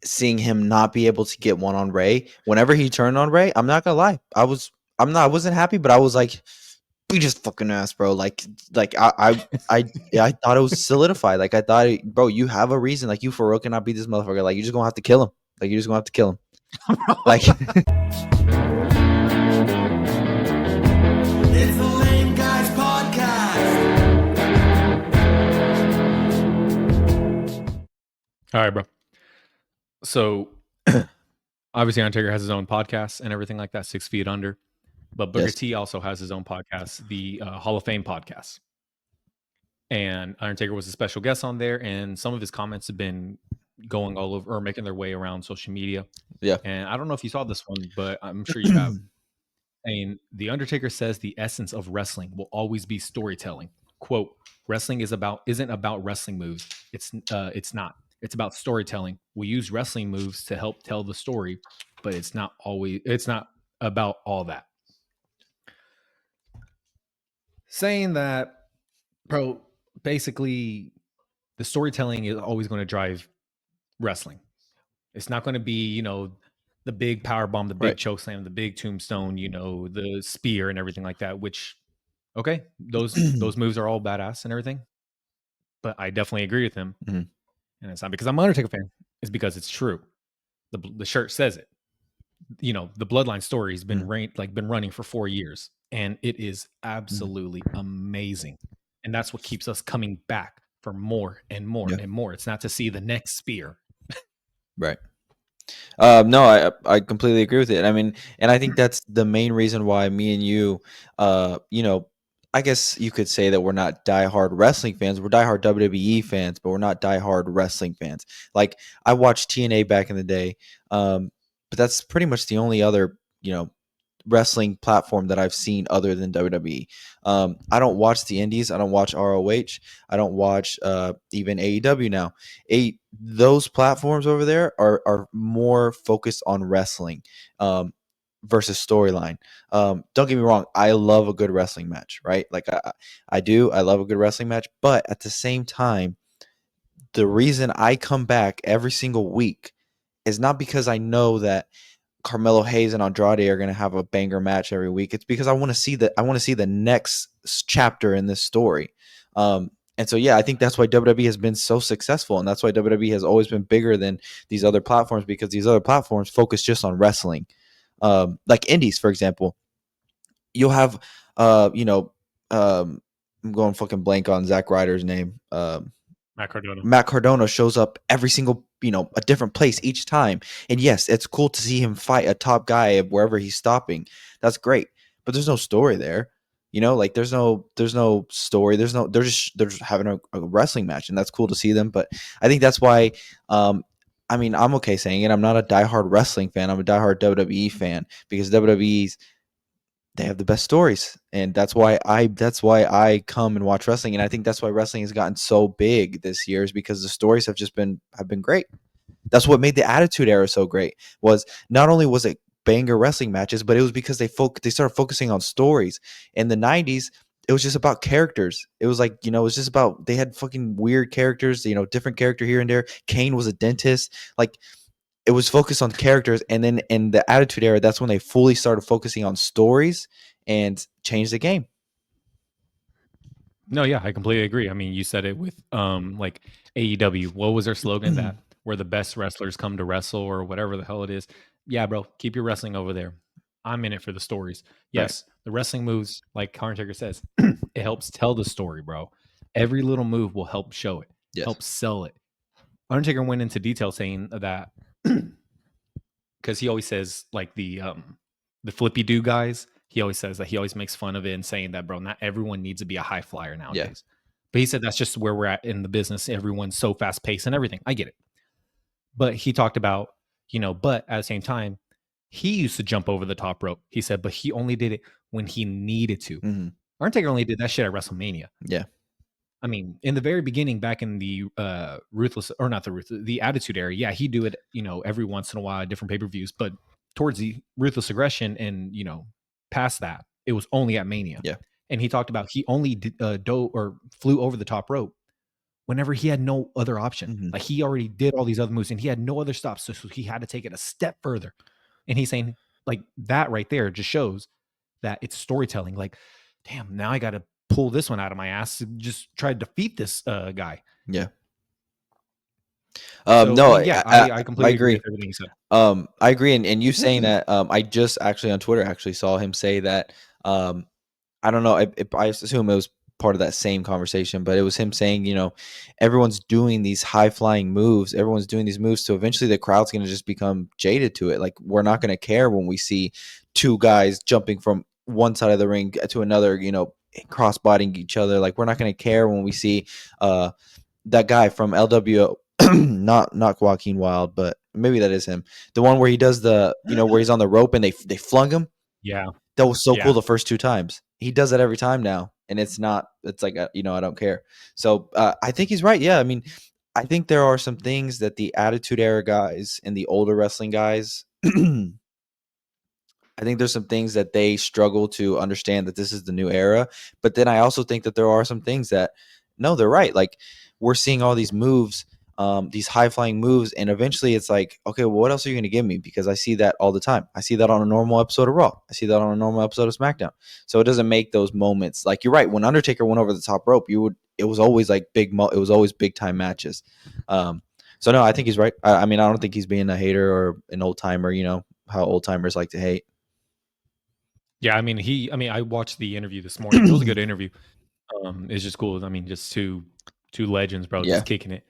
seeing him not be able to get one on Ray. Whenever he turned on Ray, I'm not gonna lie, I wasn't happy, but I was like, we just fucking ass, bro. Like I thought it was solidified. Like I thought, bro, you have a reason. Like you for real cannot beat this motherfucker. Like you just gonna have to kill him. Like you just gonna have to kill him. Like. It's the Lame Guys Podcast. All right, bro. So obviously Undertaker has his own podcast and everything like that, 6 Feet Under. But Booker T also has his own podcast, the Hall of Fame podcast. And Undertaker was a special guest on there, and some of his comments have been going all over or making their way around social media. Yeah. And I don't know if you saw this one, but I'm sure you have. And the Undertaker says the essence of wrestling will always be storytelling. Quote, wrestling isn't about wrestling moves. It's not. It's about storytelling. We use wrestling moves to help tell the story, but it's not about all that. Saying that, bro, basically the storytelling is always going to drive wrestling. It's not going to be, the big power bomb, the big choke slam, the big tombstone, the spear and everything like that, which, okay, those moves are all badass and everything. But I definitely agree with him. Mm-hmm. And it's not because I'm an Undertaker fan. It's because it's true. The shirt says it. The Bloodline story has been been running for 4 years, and it is absolutely amazing. And that's what keeps us coming back for more and more and more. It's not to see the next spear. Right. No, I completely agree with it. I mean, and I think that's the main reason why me and you, I guess you could say that we're not diehard wrestling fans. We're diehard WWE fans, but we're not diehard wrestling fans. Like I watched TNA back in the day, but that's pretty much the only other, wrestling platform that I've seen other than WWE. I don't watch the indies. I don't watch ROH. I don't watch even AEW now. Those platforms over there are more focused on wrestling versus storyline. Don't get me wrong. I love a good wrestling match, right? Like I do. I love a good wrestling match. But at the same time, the reason I come back every single week is not because I know that Carmelo Hayes and Andrade are going to have a banger match every week. It's because I want to see the next chapter in this story. And so, yeah, I think that's why WWE has been so successful, and that's why WWE has always been bigger than these other platforms, because these other platforms focus just on wrestling. Like indies, for example, you'll have, I'm going fucking blank on Zack Ryder's name. Matt Cardona shows up every single, a different place each time. And yes, it's cool to see him fight a top guy wherever he's stopping. That's great. But there's no story there. Like there's no story. They're just having a wrestling match, and that's cool to see them. But I think that's why, I'm okay saying it. I'm not a diehard wrestling fan. I'm a diehard WWE fan, because they have the best stories, and that's why I come and watch wrestling. And I think that's why wrestling has gotten so big this year, is because the stories have been great. That's what made the Attitude Era so great. Was not only was it banger wrestling matches, but it was because they started focusing on stories. In the 90s, it was just about characters. It was like, it was just about, they had fucking weird characters, different character here and there. Kane was a dentist. Like, it was focused on characters, and then in the Attitude Era, that's when they fully started focusing on stories and changed the game. No, yeah, I completely agree. I mean, you said it with like AEW. What was their slogan? That where the best wrestlers come to wrestle, or whatever the hell it is. Yeah, bro, keep your wrestling over there. I'm in it for the stories. Yes, right. The wrestling moves, like Undertaker says, it helps tell the story, bro. Every little move will help show it, help sell it. Undertaker went into detail saying that, because he always says, like, the flippy do guys, he always says that he always makes fun of it and saying that, bro, not everyone needs to be a high flyer nowadays. But he said that's just where we're at in the business. Everyone's so fast paced and everything. I get it. But he talked about, but at the same time, he used to jump over the top rope. He said, but he only did it when he needed to. Mm-hmm. Undertaker only did that shit at WrestleMania. Yeah. I mean, in the very beginning, back in the the Attitude Era, yeah, he'd do it, every once in a while, different pay-per-views. But towards the Ruthless Aggression and, past that, it was only at Mania. Yeah. And he talked about he only flew over the top rope whenever he had no other option. Mhm. Like he already did all these other moves and he had no other stops. So he had to take it a step further. And he's saying like that right there just shows that it's storytelling. Like, damn, now I got to pull this one out of my ass to just try to defeat this guy. Yeah. So, No, I mean, yeah, I completely agree agree. with everything you said. I agree, and you saying that, I just actually on Twitter actually saw him say that. I don't know. I assume it was part of that same conversation, but it was him saying, everyone's doing these high flying moves. Everyone's doing these moves, so eventually the crowd's going to just become jaded to it. Like we're not going to care when we see two guys jumping from one side of the ring to another, cross-bodying each other. Like we're not going to care when we see that guy from LWO, not Joaquin Wild, but maybe that is him. The one where he does the, where he's on the rope and they flung him. Yeah. That was so Yeah. cool the first two times. He does that every time now, and it's like, I don't care. So I think he's right. Yeah, I mean, I think there are some things that the Attitude Era guys and the older wrestling guys, I think there's some things that they struggle to understand that this is the new era. But then I also think that there are some things that, no, they're right. Like we're seeing all these moves, these high flying moves, and eventually it's like, okay, well, what else are you going to give me? Because I see that all the time. I see that on a normal episode of Raw. I see that on a normal episode of SmackDown. So it doesn't make those moments like you're right. When Undertaker went over the top rope, it was always like it was always big time matches. So no, I think he's right. I mean, I don't think he's being a hater or an old timer. You know how old timers like to hate. Yeah, I mean, I watched the interview this morning. It was a good interview. It's just cool. I mean, just two legends, bro, Yeah. just kicking it.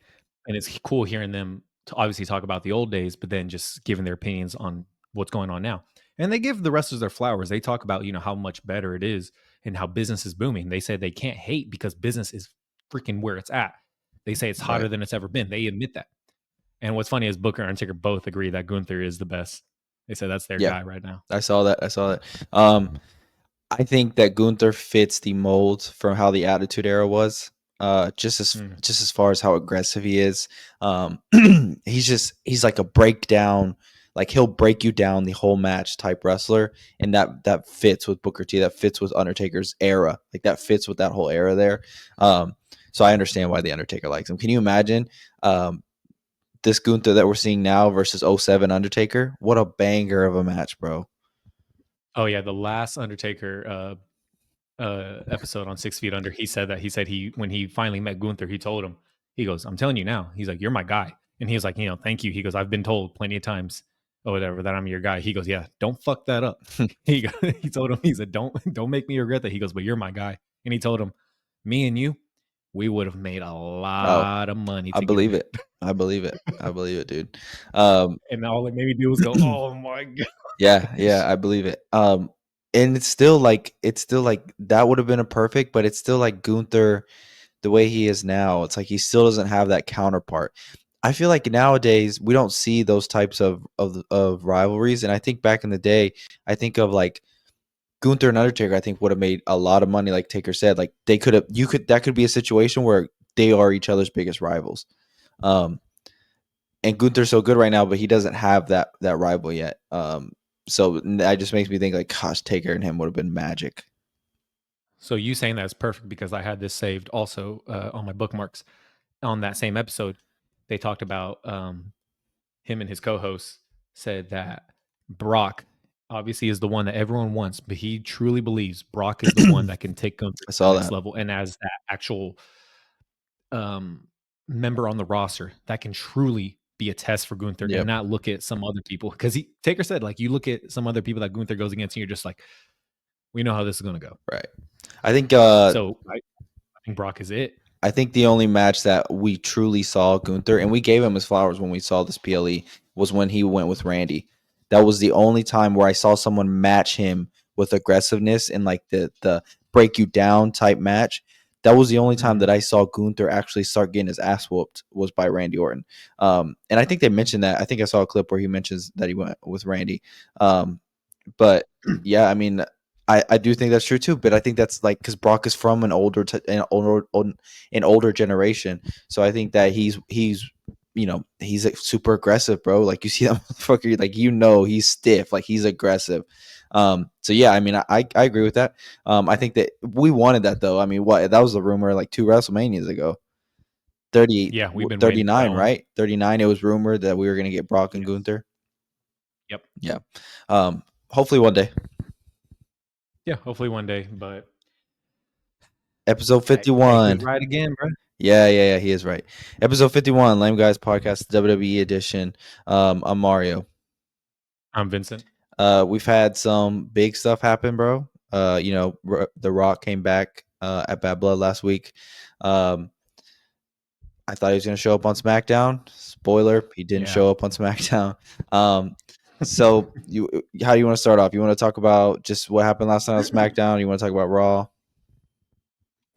And it's cool hearing them to obviously talk about the old days, but then just giving their opinions on what's going on now. And they give the wrestlers their flowers. They talk about, how much better it is and how business is booming. They say they can't hate because business is freaking where it's at. They say it's hotter Right. than it's ever been. They admit that. And what's funny is Booker and Undertaker both agree that Gunther is the best. They said that's their guy right now. I saw that. I think that Gunther fits the mold from how the Attitude Era was. Just as far as how aggressive he is. He's like a breakdown, like he'll break you down the whole match type wrestler, and that fits with Booker T. That fits with Undertaker's era. Like that fits with that whole era there. So I understand why the Undertaker likes him. Can you imagine this Gunther that we're seeing now versus 07 Undertaker? What a banger of a match, bro. Oh yeah, the last Undertaker episode on 6 Feet Under, he said when he finally met Gunther, he told him, he goes, I'm telling you now, he's like, you're my guy. And he was like, thank you. He goes, I've been told plenty of times or whatever that I'm your guy. He goes, yeah, don't fuck that up. he told him, he said, don't make me regret that. He goes, but you're my guy. And he told him, me and you, we would have made a lot of money. I believe it. I believe it, dude. And all it made me do was go, oh my god. Yeah, I believe it. And it's still like that would have been a perfect, but it's still like Gunther, the way he is now. It's like he still doesn't have that counterpart. I feel like nowadays we don't see those types of rivalries, and I think back in the day, I think of like Gunther and Undertaker. I think would have made a lot of money, like Taker said. Like that could be a situation where they are each other's biggest rivals. And Gunther's so good right now, but he doesn't have that rival yet. So that just makes me think like, gosh, Taker and him would have been magic. So you saying that is perfect because I had this saved also on my bookmarks. On that same episode, they talked about him and his co-host said that Brock obviously is the one that everyone wants, but he truly believes Brock is the one that can take Gunther to the next level. And as that actual member on the roster that can truly be a test for Gunther and not look at some other people. Because Taker said, like, you look at some other people that Gunther goes against and you're just like, we know how this is going to go. Right. I think so I think Brock is it. I think the only match that we truly saw Gunther, and we gave him his flowers when we saw this PLE, was when he went with Randy. That was the only time where I saw someone match him with aggressiveness and like the break you down type match. That was the only time that I saw Gunther actually start getting his ass whooped was by Randy Orton. And I think they mentioned that. I think I saw a clip where he mentions that he went with Randy. But yeah, I mean, I do think that's true too. But I think that's like because Brock is from an older generation, so I think that he's like super aggressive, bro. Like you see that motherfucker, like he's stiff, like he's aggressive. So yeah, I mean, I agree with that. I think that we wanted that though. I mean, that was the rumor like 2 WrestleManias ago. 30, Yeah, we've been waiting for that 39, one. right? 39. It was rumored that we were going to get Brock and Yes. Gunther. Yep. Yeah. Hopefully one day. Yeah, hopefully one day. But Episode hey, he 51. was right again, bro. Yeah, he is right. Episode 51, Lame Guys Podcast, WWE edition. I'm Mario. I'm Vincent. We've had some big stuff happen, bro. The Rock came back at Bad Blood last week. I thought he was going to show up on SmackDown. Spoiler, he didn't Yeah. show up on SmackDown. So how do you want to start off? You want to talk about just what happened last night on SmackDown? You want to talk about Raw?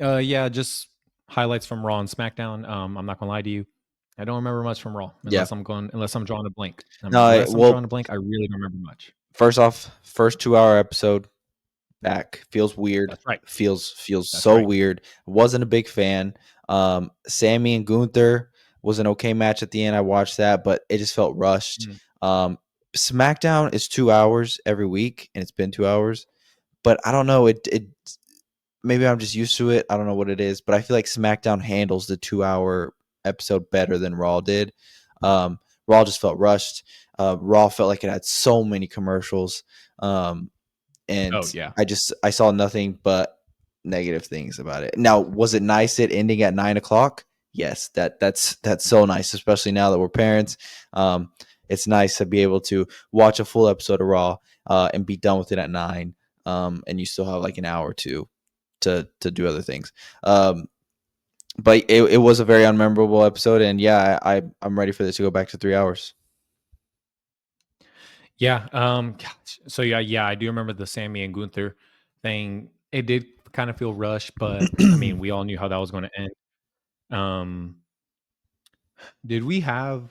Yeah, just highlights from Raw and SmackDown. I'm not gonna lie to you. I don't remember much from Raw Yeah. unless I'm drawing a blank. No, Unless I'm drawing a blank, I really don't remember much. First off, first 2-hour episode back feels weird. That's right. Feels That's so right. weird. Wasn't a big fan. Sami and Gunther was an okay match at the end. I watched that, but it just felt rushed. SmackDown is 2 hours every week, and it's been 2 hours. But I don't know. It maybe I'm just used to it. I don't know what it is, but I feel like SmackDown handles the 2-hour episode better than Raw did. Raw just felt rushed. Raw felt like it had so many commercials. And Oh yeah. I saw nothing but negative things about it. Now, was it nice it ending at 9:00? Yes, that's so nice, especially now that we're parents. It's nice to be able to watch a full episode of Raw and be done with it at 9. And you still have like an hour or two to do other things. But it was a very unmemorable episode, and yeah, I'm ready for this to go back to 3 hours. Yeah. Gosh. So yeah, I do remember the Sami and Gunther thing. It did kind of feel rushed, but I mean, we all knew how that was going to end. Did we have?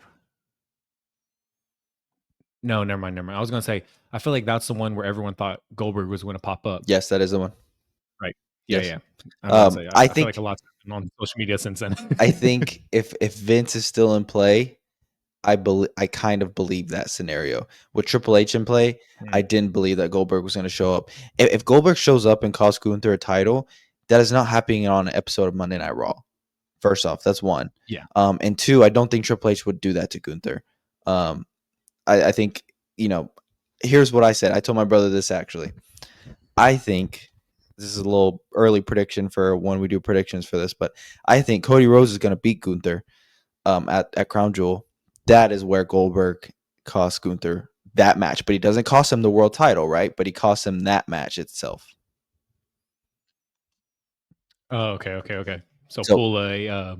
No, never mind. I was going to say, I feel like that's the one where everyone thought Goldberg was going to pop up. Yes, that is the one. Right. Yes. Yeah. I was going to say, I I feel think like a lot's happened on social media since then. I think if Vince is still in play, I kind of believe that scenario. With Triple H in play, I didn't believe that Goldberg was going to show up. If Goldberg shows up and costs Gunther a title, that is not happening on an episode of Monday Night Raw. First off, that's one. Yeah. And two, I don't think Triple H would do that to Gunther. I think, here's what I said. I told my brother this actually. I think this is a little early prediction for when we do predictions for this, but I think Cody Rhodes is going to beat Gunther at Crown Jewel. That is where Goldberg costs Gunther that match, but he doesn't cost him the world title, right? But he costs him that match itself. Oh, okay. So pull a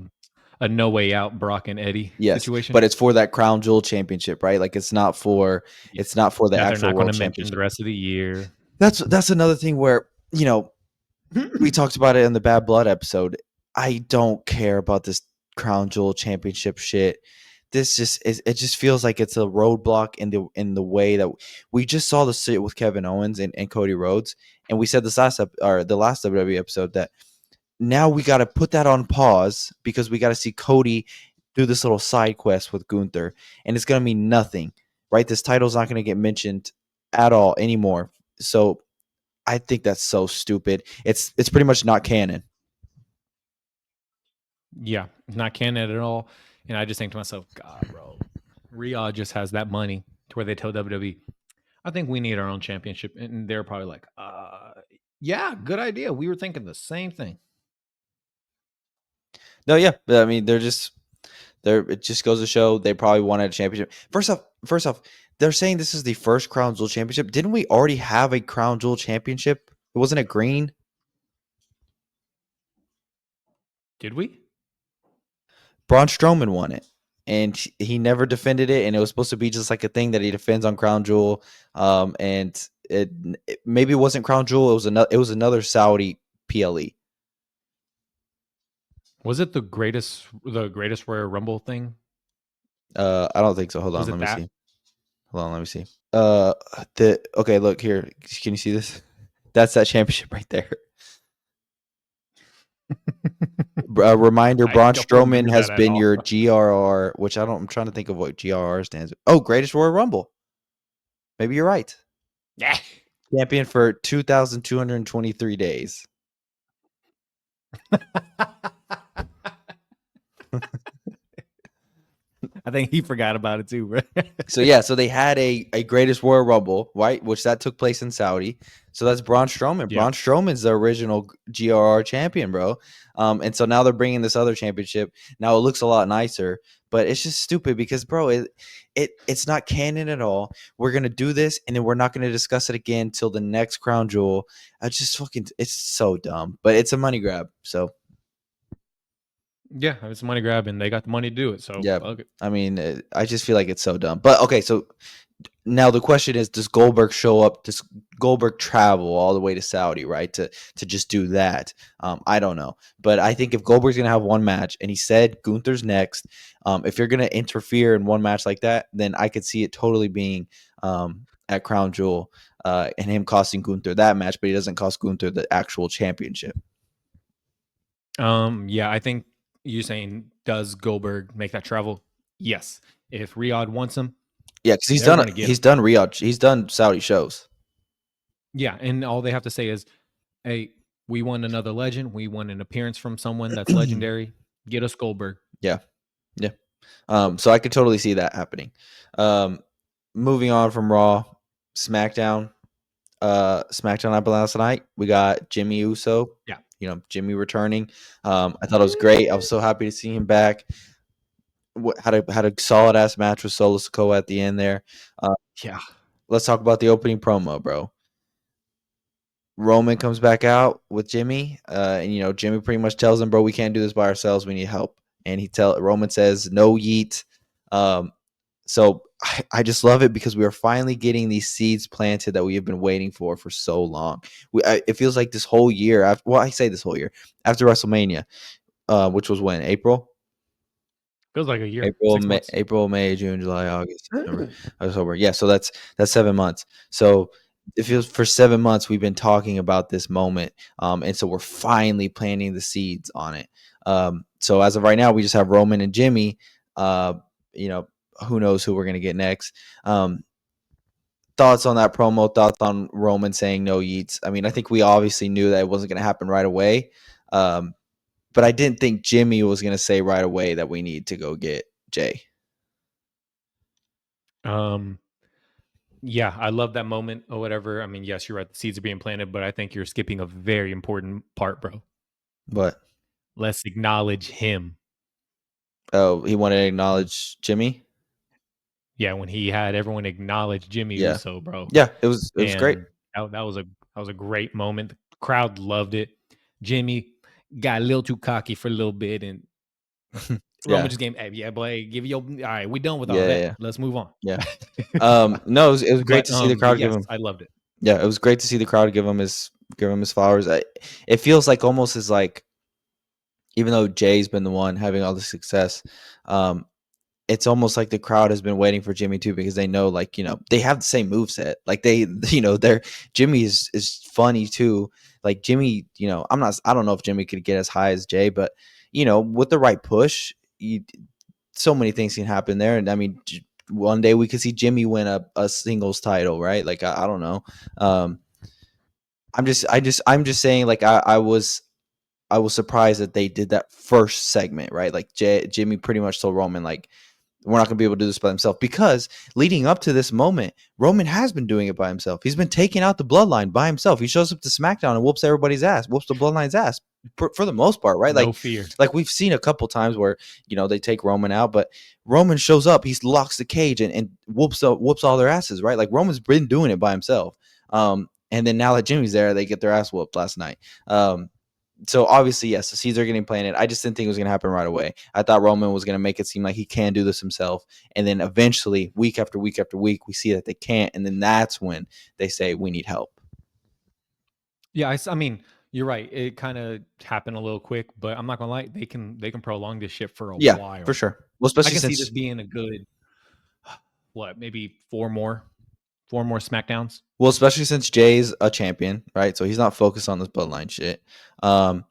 no way out Brock and Eddie situation. But it's for that Crown Jewel championship, right? Like it's not for the that actual they're not going world to mention championship. the rest of the year. That's another thing where we talked about it in the Bad Blood episode. I don't care about this Crown Jewel championship shit. This it just feels like it's a roadblock in the way that we just saw the shit with Kevin Owens and Cody Rhodes, and we said the last WWE episode that now we got to put that on pause because we got to see Cody do this little side quest with Gunther, and it's gonna mean nothing, right? This title's not gonna get mentioned at all anymore. So I think that's so stupid. It's pretty much not canon. Yeah, not canon at all. And I just think to myself, God, bro, Rhea just has that money to where they tell WWE, I think we need our own championship. And they're probably like, yeah, good idea. We were thinking the same thing. No, yeah. I mean, it just goes to show they probably wanted a championship. First off, they're saying this is the first Crown Jewel championship. Didn't we already have a Crown Jewel championship? Wasn't it green? Did we? Braun Strowman won it, and he never defended it, and it was supposed to be just like a thing that he defends on Crown Jewel. And it maybe it wasn't Crown Jewel. It was another Saudi PLE. Was it the greatest Royal Rumble thing? I don't think so. Hold on, let me see. Hold on, let me see. Okay, look here. Can you see this? That's that championship right there. Reminder: Braun Strowman has been your GRR, which I'm trying to think of what GRR stands for. Oh, Greatest Royal Rumble. Maybe you're right. Yeah. Champion for 2,223 days. I think he forgot about it too, bro. So they had a Greatest Royal Rumble, right? Which that took place in Saudi. So that's Braun Strowman. Yeah. Braun Strowman's the original GRR champion, bro. And so now they're bringing this other championship. Now it looks a lot nicer, but it's just stupid because, bro, it's not canon at all. We're gonna do this, and then we're not gonna discuss it again till the next crown jewel. It's so dumb, but it's a money grab. So Yeah, it's a money grab, and they got the money to do it. So yeah, fuck it. I mean, I just feel like it's so dumb. But okay, so now the question is, does Goldberg show up? Does Goldberg travel all the way to Saudi, right? To just do that? I don't know. But I think if Goldberg's going to have one match, and he said Gunther's next, if you're going to interfere in one match like that, then I could see it totally being at Crown Jewel and him costing Gunther that match, but he doesn't cost Gunther the actual championship. Yeah, I think you're saying, does Goldberg make that travel? Yes. If Riyadh wants him, Yeah, because they're gonna get he's him. done Riyadh, he's done Saudi shows. Yeah, and all they have to say is, "Hey, we want another legend. We want an appearance from someone that's legendary. Get us Goldberg." Yeah. Yeah. So I could totally see that happening. Moving on from Raw, SmackDown. SmackDown happened last night. We got Jimmy Uso. Yeah. Jimmy returning. I thought it was great. I was so happy to see him back. Had a solid ass match with Solo Sikoa at the end there. Yeah. Let's talk about the opening promo, bro. Roman comes back out with Jimmy, and Jimmy pretty much tells him, "Bro, we can't do this by ourselves. We need help." And Roman says, "No yeet." So I just love it because we are finally getting these seeds planted that we have been waiting for so long. It feels like this whole year. I say this whole year after WrestleMania, which was when April. Feels like a year. 6 months. April, May, June, July, August, September, October. Yeah, so that's 7 months. So it feels for 7 months we've been talking about this moment, and so we're finally planting the seeds on it. So as of right now, we just have Roman and Jimmy. Who knows who we're gonna get next? Thoughts on that promo? Thoughts on Roman saying no yeets? I mean, I think we obviously knew that it wasn't gonna happen right away. But I didn't think Jimmy was going to say right away that we need to go get Jay. Yeah, I love that moment or whatever. I mean, yes, you're right. The seeds are being planted, but I think you're skipping a very important part, bro. But Let's acknowledge him. Oh, he wanted to acknowledge Jimmy? Yeah, when he had everyone acknowledge Jimmy Yeah. Uso, bro. Yeah, it was great. That was a great moment. The crowd loved it. Jimmy got a little too cocky for a little bit, and Roman just gave, "Hey, yeah, boy, give your all right. We done with all that. Yeah. Let's move on." Yeah. No, it was great to see the crowd give yes, him. I loved it. Yeah, it was great to see the crowd give him his flowers. It feels like almost as like, even though Jay's been the one having all the success, it's almost like the crowd has been waiting for Jimmy too, because they know, like, they have the same moveset. Like they're Jimmy is funny too. Like Jimmy, I don't know if Jimmy could get as high as Jay, but with the right push, so many things can happen there. And I mean, one day we could see Jimmy win a singles title, right? Like I don't know. I'm just saying, like I was surprised that they did that first segment, right? Like Jimmy pretty much told Roman, like, we're not going to be able to do this by himself, because leading up to this moment, Roman has been doing it by himself. He's been taking out the bloodline by himself. He shows up to SmackDown and whoops everybody's ass, whoops the bloodline's ass for the most part, right? No fear. Like we've seen a couple times where, they take Roman out, but Roman shows up, he locks the cage and whoops all their asses, right? Like Roman's been doing it by himself. And then now that Jimmy's there, they get their ass whooped last night. So obviously, yes, the seeds are getting planted. I just didn't think it was going to happen right away. I thought Roman was going to make it seem like he can do this himself. And then eventually, week after week after week, we see that they can't. And then that's when they say, we need help. Yeah, I mean, you're right. It kind of happened a little quick, but I'm not going to lie. They can prolong this shit for a while. For sure. Well, especially I can since see this being a good, maybe four more SmackDowns. Well, especially since Jay's a champion, right? So he's not focused on this bloodline shit. And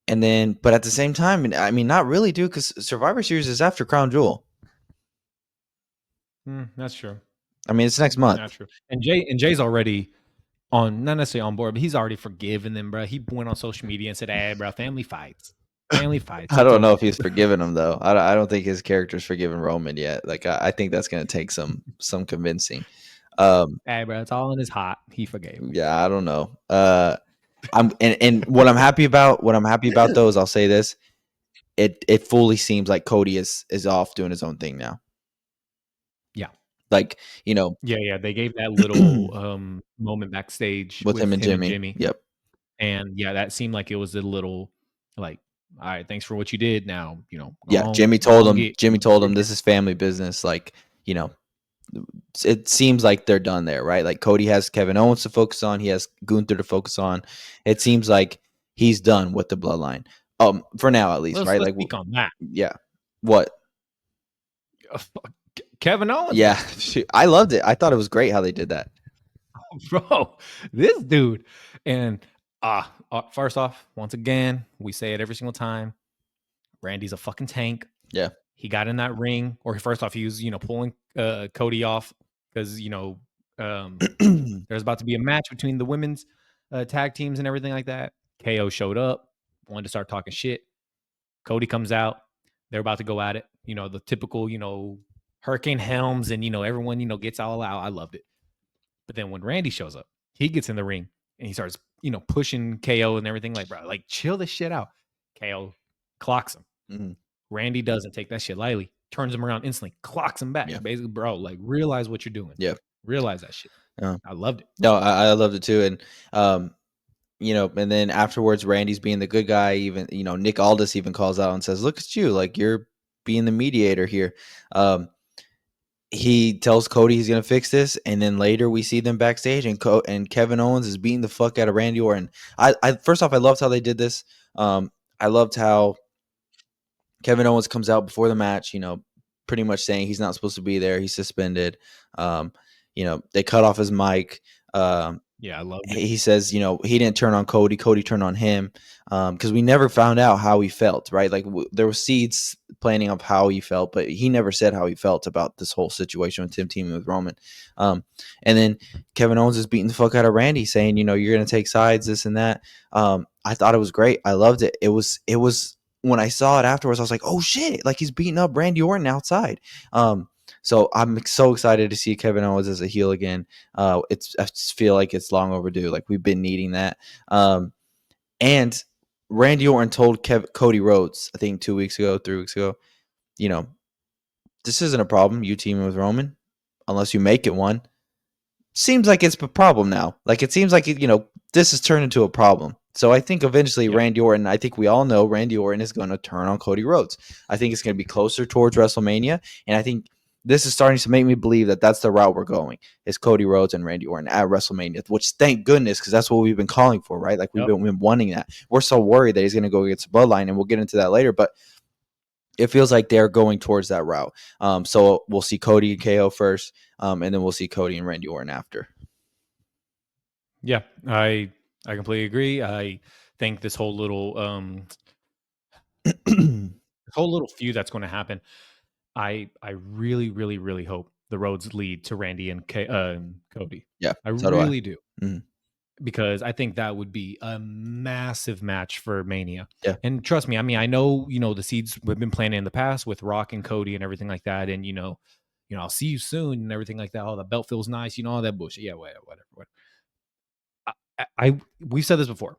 then, but at the same time, I mean, not really, dude, because Survivor Series is after Crown Jewel. That's true. I mean, it's next month. That's true. And Jay's already on, not necessarily on board, but he's already forgiven them, bro. He went on social media and said, "Hey, bro, family fights." family fights. I It's don't know if okay. he's forgiven him though. I don't think his character's forgiven Roman yet. Like I think that's gonna take some convincing. Hey, bro, it's all in his hot. He forgave him. Yeah, I don't know. And what I'm happy about, though, is I'll say this: it fully seems like Cody is off doing his own thing now. Yeah. Like, you know, Yeah. They gave that little moment backstage with with him and him and Jimmy. Jimmy. Yep. And yeah, that seemed like it was a little like, all right, thanks for what you did. Now, go Yeah, on, Jimmy go told on, him. get Jimmy told him get this is family business. Like, you know, it seems like they're done there, right? Like Cody has Kevin Owens to focus on. He has Gunther to focus on. It seems like he's done with the bloodline. For now at least, let's right? Like, speak on that. yeah. What? Kevin Owens, Yeah, I loved it. I thought it was great how they did that. bro, this dude. And first off, once again, we say it every single time. Randy's a fucking tank. Yeah. He got in that ring, or first off, he was pulling Cody off because there's about to be a match between the women's tag teams and everything like that. KO showed up, wanted to start talking shit. Cody comes out. They're about to go at it. The typical, Hurricane Helms and, everyone, gets all out. I loved it. But then when Randy shows up, he gets in the ring and he starts, pushing KO and everything. Like, bro, like, chill this shit out. KO clocks him. Mm-hmm. Randy doesn't take that shit lightly. Turns him around instantly. Clocks him back. Yeah. Basically, bro, like, realize what you're doing. Yeah. Realize that shit. I loved it. No, I loved it too. And, and then afterwards, Randy's being the good guy. Even, Nick Aldis even calls out and says, look at you. Like, you're being the mediator here. He tells Cody he's going to fix this. And then later we see them backstage and Kevin Owens is beating the fuck out of Randy Orton. First off, I loved how they did this. I loved how Kevin Owens comes out before the match, pretty much saying he's not supposed to be there. He's suspended. They cut off his mic. Yeah, I loved it. He says, he didn't turn on Cody. Cody turned on him because we never found out how he felt, right? Like there were seeds planning of how he felt, but he never said how he felt about this whole situation with Tim teaming with Roman. And then Kevin Owens is beating the fuck out of Randy, saying, you're going to take sides, this and that. I thought it was great. I loved it. It was when I saw it afterwards, I was like, oh shit, like he's beating up Randy Orton outside. So I'm so excited to see Kevin Owens as a heel again. I just feel like it's long overdue. Like we've been needing that. And Randy Orton told Cody Rhodes, I think 3 weeks ago, this isn't a problem. You teaming with Roman, unless you make it one. Seems like it's a problem now. Like it seems like this has turned into a problem. So I think eventually Randy Orton, I think we all know Randy Orton is going to turn on Cody Rhodes. I think it's going to be closer towards WrestleMania, and I think this is starting to make me believe that that's the route we're going, is Cody Rhodes and Randy Orton at WrestleMania, which thank goodness, because that's what we've been calling for, right? Like we've been wanting that. We're so worried that he's going to go against the Bloodline, and we'll get into that later, but it feels like they're going towards that route. So we'll see Cody and KO first, and then we'll see Cody and Randy Orton after. Yeah, I completely agree. I think this whole little feud that's going to happen, I really, really, really hope the Rhodes lead to Randy and Cody. Yeah, I so really do. Mm-hmm. Because I think that would be a massive match for Mania. Yeah. And trust me, I mean, I know, the seeds we've been planning in the past with Rock and Cody and everything like that. And, I'll see you soon and everything like that. Oh, the belt feels nice, all that bullshit. Yeah, whatever. We've said this before.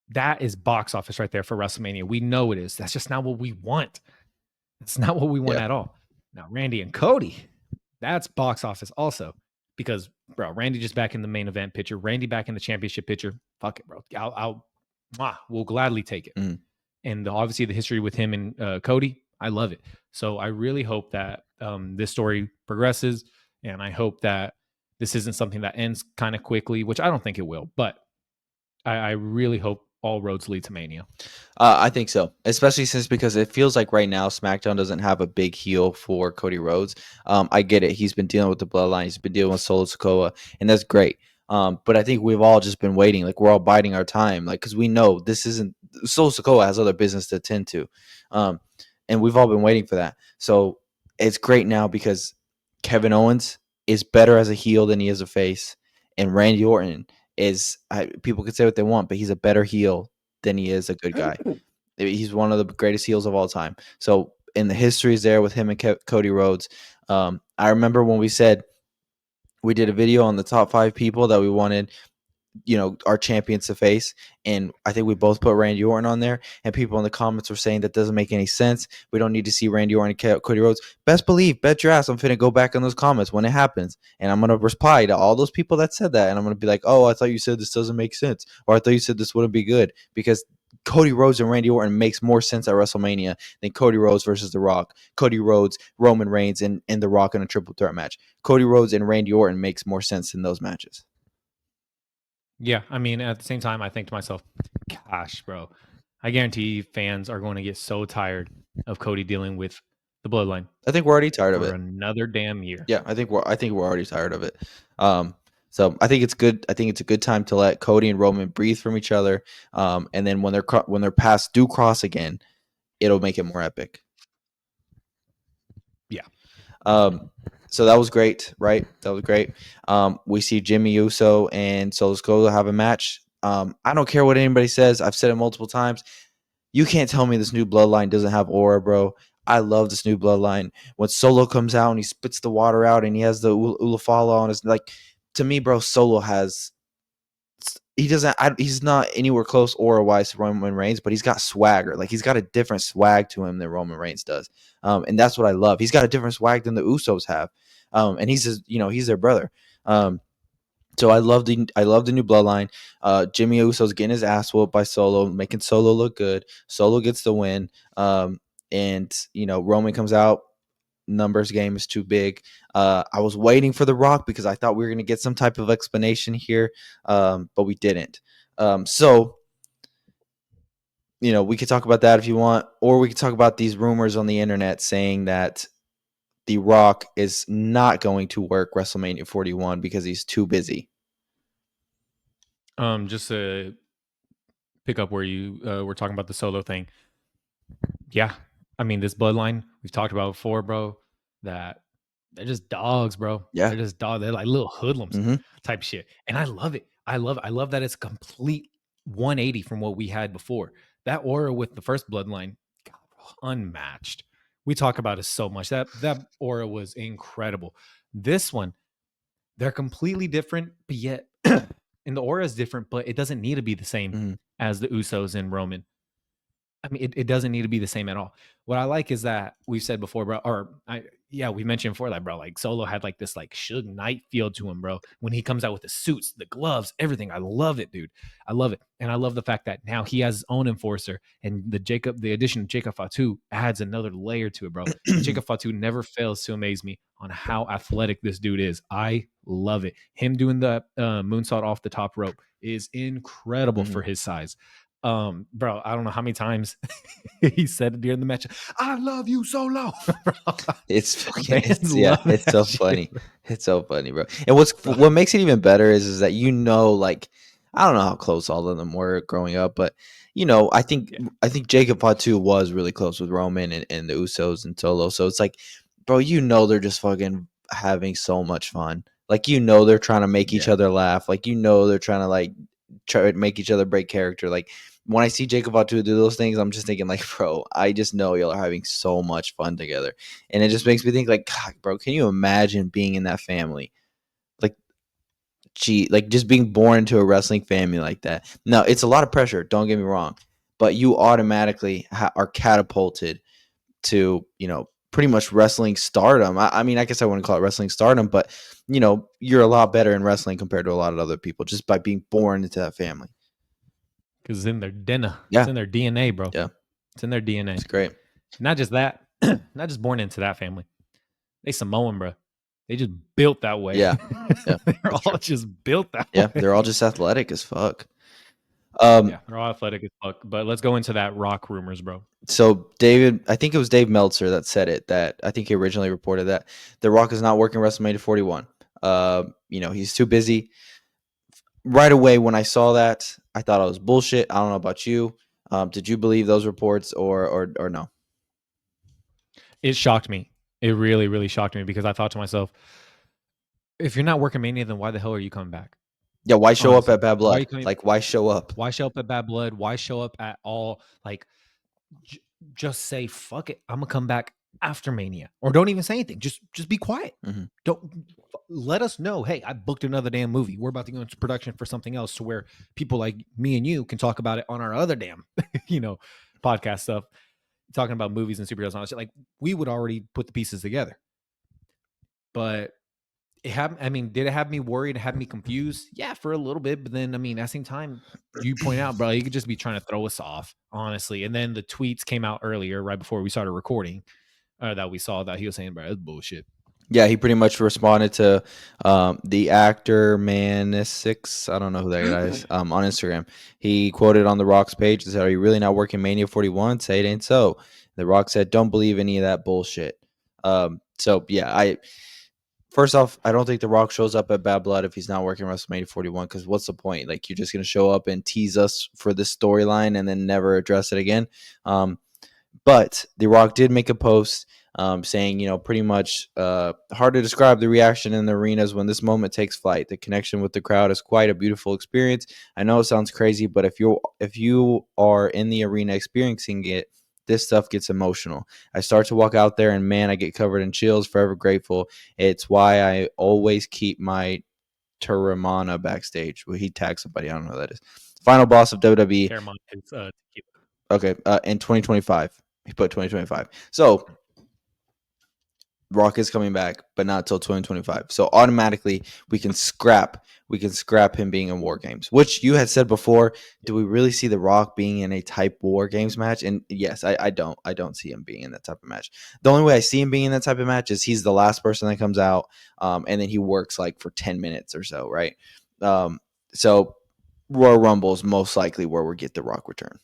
That is box office right there for WrestleMania. We know it is. That's just not what we want. It's not what we want at all. Now, Randy and Cody, that's box office also. Because, bro, Randy just back in the main event picture. Randy back in the championship picture. Fuck it, bro. We'll gladly take it. Mm. And obviously the history with him and Cody, I love it. So I really hope that this story progresses. And I hope that this isn't something that ends kind of quickly, which I don't think it will. But I really hope all roads lead to Mania. I think so, especially because it feels like right now SmackDown doesn't have a big heel for Cody Rhodes. I get it. He's been dealing with the Bloodline. He's been dealing with Solo Sikoa, and that's great. But I think we've all just been waiting. Like we're all biding our time. Like because we know this isn't Solo Sikoa has other business to attend to, and we've all been waiting for that. So it's great now because Kevin Owens is better as a heel than he is a face, and Randy Orton is people can say what they want, but he's a better heel than he is a good guy. He's one of the greatest heels of all time. So, in the histories there with him and Cody Rhodes, I remember when we said we did a video on the top 5 people that we wanted, our champions to face, and I think we both put Randy Orton on there, and people in the comments were saying that doesn't make any sense. We don't need to see Randy Orton and Cody Rhodes. Best believe, bet your ass I'm finna go back in those comments when it happens, and I'm gonna reply to all those people that said that, and I'm gonna be like, oh, I thought you said this doesn't make sense, or I thought you said this wouldn't be good, because Cody Rhodes and Randy Orton makes more sense at WrestleMania than Cody Rhodes versus The Rock, Cody Rhodes, Roman Reigns, and The Rock in a triple threat match. Cody Rhodes and Randy Orton makes more sense in those matches. Yeah, I mean, at the same time, I think to myself, gosh, bro, I guarantee fans are going to get so tired of Cody dealing with the bloodline I think we're already tired of for it. another damn year. Yeah, I think we're already tired of it. So I think it's good. I think it's a good time to let Cody and Roman breathe from each other. And then when their paths do cross again, it'll make it more epic. Yeah. So that was great, right? That was great. We see Jimmy Uso and Solo Sikoa have a match. I don't care what anybody says. I've said it multiple times. You can't tell me this new bloodline doesn't have aura, bro. I love this new bloodline. When Solo comes out and he spits the water out and he has the Ulafala on his, like, to me, bro, Solo has, he's not anywhere close aura wise to Roman Reigns, but he's got swagger. Like, he's got a different swag to him than Roman Reigns does. And that's what I love. He's got a different swag than the Usos have. And he's their brother. So I love the new bloodline. Jimmy Uso's getting his ass whooped by Solo, making Solo look good. Solo gets the win. And Roman comes out. Numbers game is too big. I was waiting for The Rock because I thought we were going to get some type of explanation here, but we didn't. So we could talk about that if you want, or we could talk about these rumors on the internet saying that The Rock is not going to work WrestleMania 41 because he's too busy. Just to pick up where you were talking about the Solo thing. Yeah, I mean, this bloodline we've talked about before, bro. That they're just dogs, bro. Yeah. They're just dogs. They're like little hoodlums type shit, and I love it. I love that it's complete 180 from what we had before. That aura with the first bloodline, God, unmatched. We talk about it so much. That aura was incredible. This one, they're completely different, but yet, and the aura is different, but it doesn't need to be the same as the Usos and Roman. I mean, it doesn't need to be the same at all. What I like is that we've said before, bro, we mentioned before that, bro, like Solo had like this like Suge Knight feel to him, bro. When he comes out with the suits, the gloves, everything. I love it, dude. I love it. And I love the fact that now he has his own enforcer, and the addition of Jacob Fatu adds another layer to it, bro. Jacob Fatu never fails to amaze me on how athletic this dude is. I love it. Him doing the moonsault off the top rope is incredible for his size. Bro, I don't know how many times he said it during the match. I love you, Solo. It's fucking, it's so funny. It's so funny, bro. And what makes it even better is that like, I don't know how close all of them were growing up, but I think Jacob Fatu was really close with Roman and the Usos and Solo. So it's like, bro, they're just fucking having so much fun. Like, they're trying to make each other laugh. Like, they're trying to like try to make each other break character. Like, when I see Jacob Fatu do those things, I'm just thinking like, bro, I just know y'all are having so much fun together. And it just makes me think like, God, bro, can you imagine being in that family? Like, like just being born into a wrestling family like that. No, it's a lot of pressure. Don't get me wrong, but you automatically are catapulted to, pretty much wrestling stardom. I mean, I guess I wouldn't call it wrestling stardom, but you're a lot better in wrestling compared to a lot of other people just by being born into that family. Because it's in their DNA. Yeah. It's in their DNA, bro. Yeah. It's in their DNA. It's great. Not just that, not just born into that family. They Samoan, bro. They just built that way. Yeah. They're all just built that way. Yeah, they're all just athletic as fuck. Yeah, they're all athletic as fuck. But let's go into that Rock rumors, bro. So I think it was Dave Meltzer that said it, that I think he originally reported that The Rock is not working WrestleMania 41. He's too busy. Right away when I saw that, I thought it was bullshit. I don't know about you. Did you believe those reports or no? It shocked me. It really, really shocked me because I thought to myself, if you're not working Mania, then why the hell are you coming back? Yeah, why show up at Bad Blood? Why show up? Why show up at Bad Blood? Why show up at all? Like, just say fuck it. I'm gonna come back after Mania, or don't even say anything. Just be quiet. Mhm. Don't let us know. Hey, I booked another damn movie. We're about to go into production for something else, to where people like me and you can talk about it on our other damn, podcast stuff, talking about movies and superheroes and all that shit. Like, we would already put the pieces together. But did it have me worried? It had me confused? Yeah, for a little bit. But then, at the same time, you point out, bro, you could just be trying to throw us off, honestly. And then the tweets came out earlier, right before we started recording, that we saw that he was saying, bro, that's bullshit. Yeah, he pretty much responded to the actor Man6. I don't know who that guy is. On Instagram, he quoted on The Rock's page and said, "Are you really not working Mania 41? Say it ain't so." The Rock said, "Don't believe any of that bullshit." So yeah, first off, I don't think The Rock shows up at Bad Blood if he's not working WrestleMania 41. Because what's the point? Like, you're just gonna show up and tease us for this storyline and then never address it again. But The Rock did make a post saying, pretty much hard to describe the reaction in the arenas when this moment takes flight. The connection with the crowd is quite a beautiful experience. I know it sounds crazy, but if you are in the arena experiencing it, this stuff gets emotional. I start to walk out there and man, I get covered in chills, forever grateful. It's why I always keep my Terramana backstage. Well, he tagged somebody. I don't know who that is. Final boss of WWE. Caramon is Okay, in 2025. He put 2025. So Rock is coming back, but not till 2025. So automatically we can scrap him being in War Games, which you had said before. Do we really see The Rock being in a type War Games match? And yes, I don't see him being in that type of match. The only way I see him being in that type of match is he's the last person that comes out, and then he works like for 10 minutes or so, right? So Royal Rumble is most likely where we get The Rock return.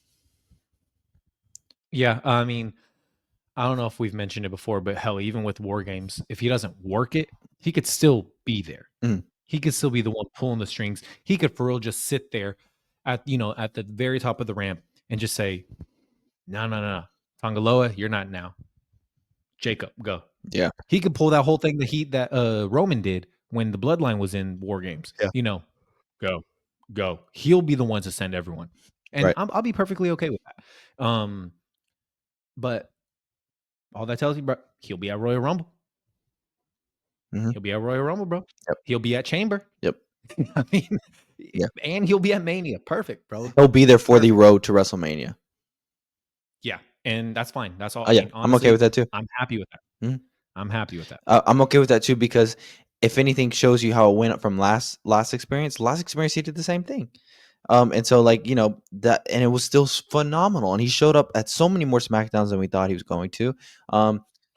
Yeah, I don't know if we've mentioned it before, but hell, even with War Games, if he doesn't work it, he could still be there. Mhm. He could still be the one pulling the strings. He could for real just sit there at the very top of the ramp and just say, no. Tongaloa, you're not now. Jacob, go. Yeah. He could pull that whole thing that Roman did when the Bloodline was in War Games. Yeah. Go. He'll be the one to send everyone. And Right. I'll be perfectly okay with that. But all that tells you, bro, he'll be at Royal Rumble. Mhm. He'll be at Royal Rumble, bro. Yep. He'll be at Chamber. Yep. Yeah. And he'll be at Mania. Perfect, bro. He'll be there for the road to WrestleMania. Yeah, and that's fine. That's all. Yeah, I'm okay with that too. I'm happy with that. Mhm. I'm happy with that. I'm okay with that too because if anything shows you how it went up from last experience, he did the same thing. And so that, and it was still phenomenal. And he showed up at so many more Smackdowns than we thought he was going to.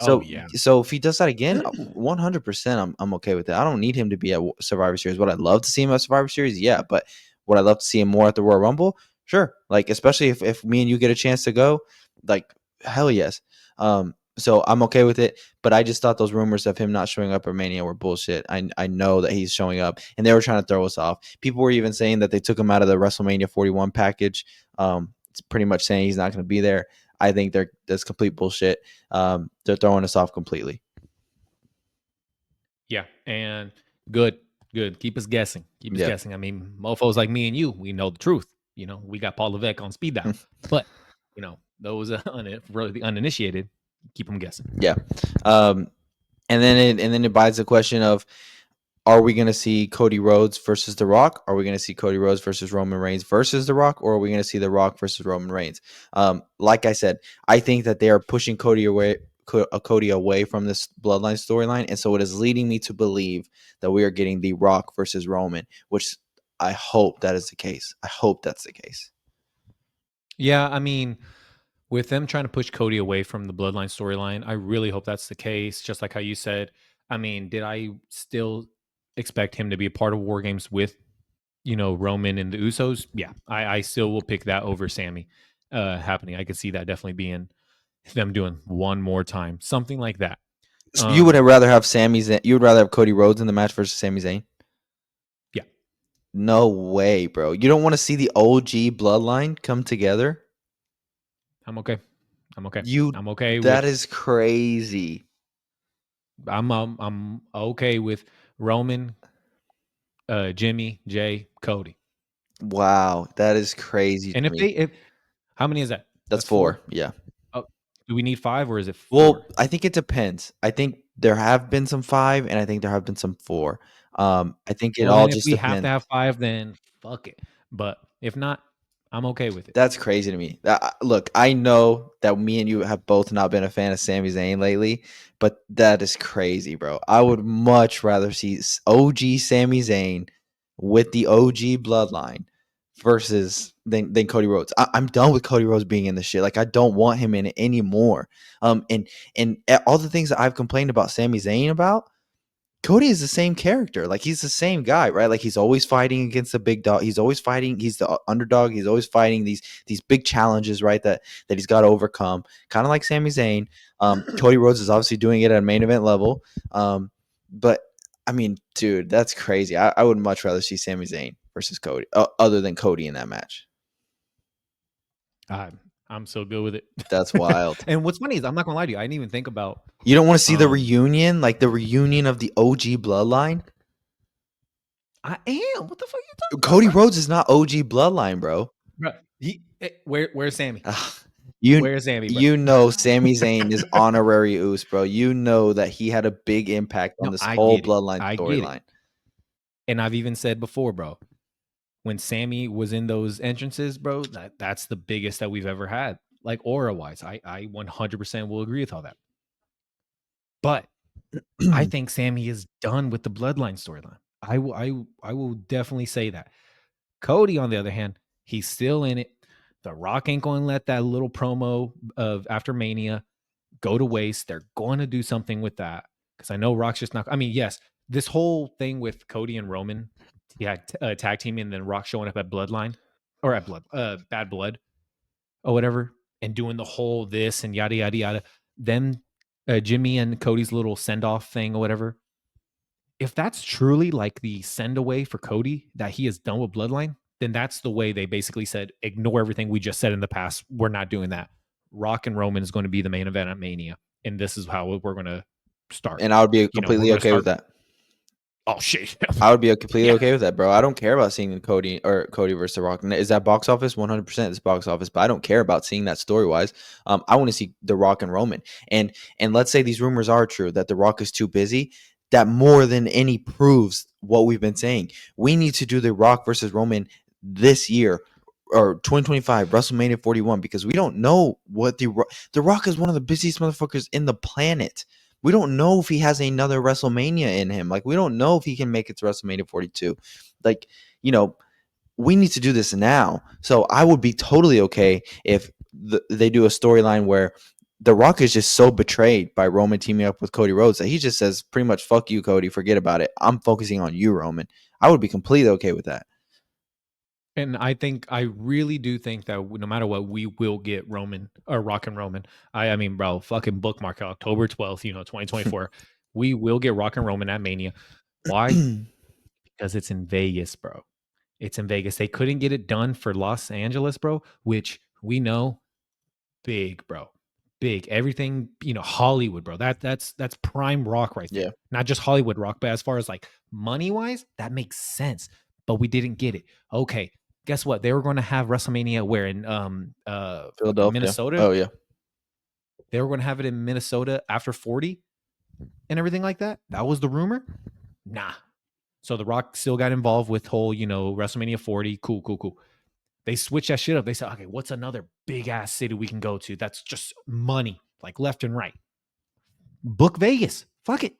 So yeah. so if he does that again, 100%, I'm okay with it. I don't need him to be at Survivor Series. Would I love to see him at Survivor Series? Yeah, but would I love to see him more at the Royal Rumble? Sure. Like, especially if me and you get a chance to go, like, hell yes. So I'm okay with it, but I just thought those rumors of him not showing up at Mania were bullshit. I know that he's showing up, and they were trying to throw us off. People were even saying that they took him out of the WrestleMania 41 package. It's pretty much saying he's not going to be there. I think that's complete bullshit. They're throwing us off completely. Yeah, and good. Keep us guessing. I mean, mofos like me and you, we know the truth. We got Paul Levesque on speed dial, but those really the uninitiated, keep them guessing. Yeah. And then it buys the question of, are we going to see Cody Rhodes versus The Rock? Are we going to see Cody Rhodes versus Roman Reigns versus The Rock? Or are we going to see The Rock versus Roman Reigns? Like I said, I think that they are pushing Cody away from this Bloodline storyline. And so it is leading me to believe that we are getting The Rock versus Roman, which I hope that is the case. I hope that's the case. Yeah, I mean, with them trying to push Cody away from the Bloodline storyline, I really hope that's the case. Just like how you said, I mean, did I still expect him to be a part of War Games with, Roman and the Usos? Yeah, I still will pick that over Sami happening. I could see that definitely being them doing one more time, something like that. So you would rather have you would rather have Cody Rhodes in the match versus Sami Zayn? Yeah. No way, bro. You don't want to see the OG Bloodline come together? I'm okay. I'm okay. That is crazy. I'm okay with Roman, Jimmy, Jay, Cody. Wow, that is crazy. And if how many is that? That's 4. Yeah. Oh, do we need 5 or is it 4? Well, I think it depends. I think there have been some 5, and I think there have been some 4. I think it Well, all then if just we have to depends. have 5, then fuck it. But if not, I'm okay with it. That's crazy to me. Look, I know that me and you have both not been a fan of Sami Zayn lately, but that is crazy, bro. I would much rather see OG Sami Zayn with the OG bloodline versus than Cody Rhodes. I'm done with Cody Rhodes being in the shit. Like I don't want him in it anymore. And all the things that I've complained about Sami Zayn about, Cody is the same character. Like he's the same guy, right? Like he's always fighting against the big dog. He's always fighting. He's the underdog. He's always fighting these big challenges, right? That he's got to overcome. Kind of like Sami Zayn. Cody Rhodes is obviously doing it at a main event level. But I mean, dude, that's crazy. I would much rather see Sami Zayn versus Cody, other than Cody in that match. I'm so good with it. That's wild. And what's funny is I'm not gonna lie to you. I didn't even think about. You don't want to see the reunion, like the reunion of the OG bloodline. I am. What the fuck are you talking Cody about, bro? Rhodes is not OG bloodline, bro. Where's Sammy? Where's Sammy, bro? You know Sami Zayn is honorary Uso, bro. You know that he had a big impact on this whole bloodline storyline. And I've even said before, bro, when Sammy was in those entrances, bro, that's the biggest that we've ever had. Like aura-wise, I 100% will agree with all that. But I think Sammy is done with the bloodline storyline. I will definitely say that. Cody, on the other hand, he's still in it. The Rock ain't going to let that little promo of after Mania go to waste. They're going to do something with that because I know Rock's just not. I mean, yes, this whole thing with Cody and Roman, tag team, and then Rock showing up at Bloodline or at Bad Blood or whatever, and doing the whole this and yada yada yada. Then Jimmy and Cody's little send off thing or whatever. If that's truly like the send away for Cody that he is done with Bloodline, then that's the way they basically said, ignore everything we just said in the past. We're not doing that. Rock and Roman is going to be the main event at Mania. And this is how we're going to start. And I would be completely okay with that. Oh, shit. I would be completely okay with that, bro. I don't care about seeing Cody versus The Rock. Is that box office? 100% it's box office, but I don't care about seeing that story-wise. I want to see The Rock and Roman. And let's say these rumors are true, that The Rock is too busy. That more than any proves what we've been saying. We need to do The Rock versus Roman this year or 2025 WrestleMania 41 because we don't know what The Rock is one of the busiest motherfuckers in the planet. We don't know if he has another WrestleMania in him. Like we don't know if he can make it to WrestleMania 42. Like, you know, we need to do this now. So I would be totally okay if they do a storyline where The Rock is just so betrayed by Roman teaming up with Cody Rhodes that he just says pretty much, fuck you, Cody, forget about it. I'm focusing on you, Roman. I would be completely okay with that. And I really do think that no matter what, we will get Roman or Rock and Roman. I mean, bro, fucking bookmark October 12th, 2024. We will get Rock and Roman at Mania. Why? Because it's in Vegas, bro. It's in Vegas. They couldn't get it done for Los Angeles, bro, which we know big, bro. Big. Everything, Hollywood, bro. That's prime Rock right there. Yeah. Not just Hollywood Rock, but as far as like money-wise, that makes sense. But we didn't get it. Okay. Guess what? They were going to have WrestleMania where in Philadelphia, Minnesota. Oh yeah. They were going to have it in Minnesota after 40 and everything like that. That was the rumor. Nah. So The Rock still got involved with whole, WrestleMania 40. Cool. They switched that shit up. They said, okay, what's another big ass city we can go to that's just money, like left and right? Book Vegas. Fuck it.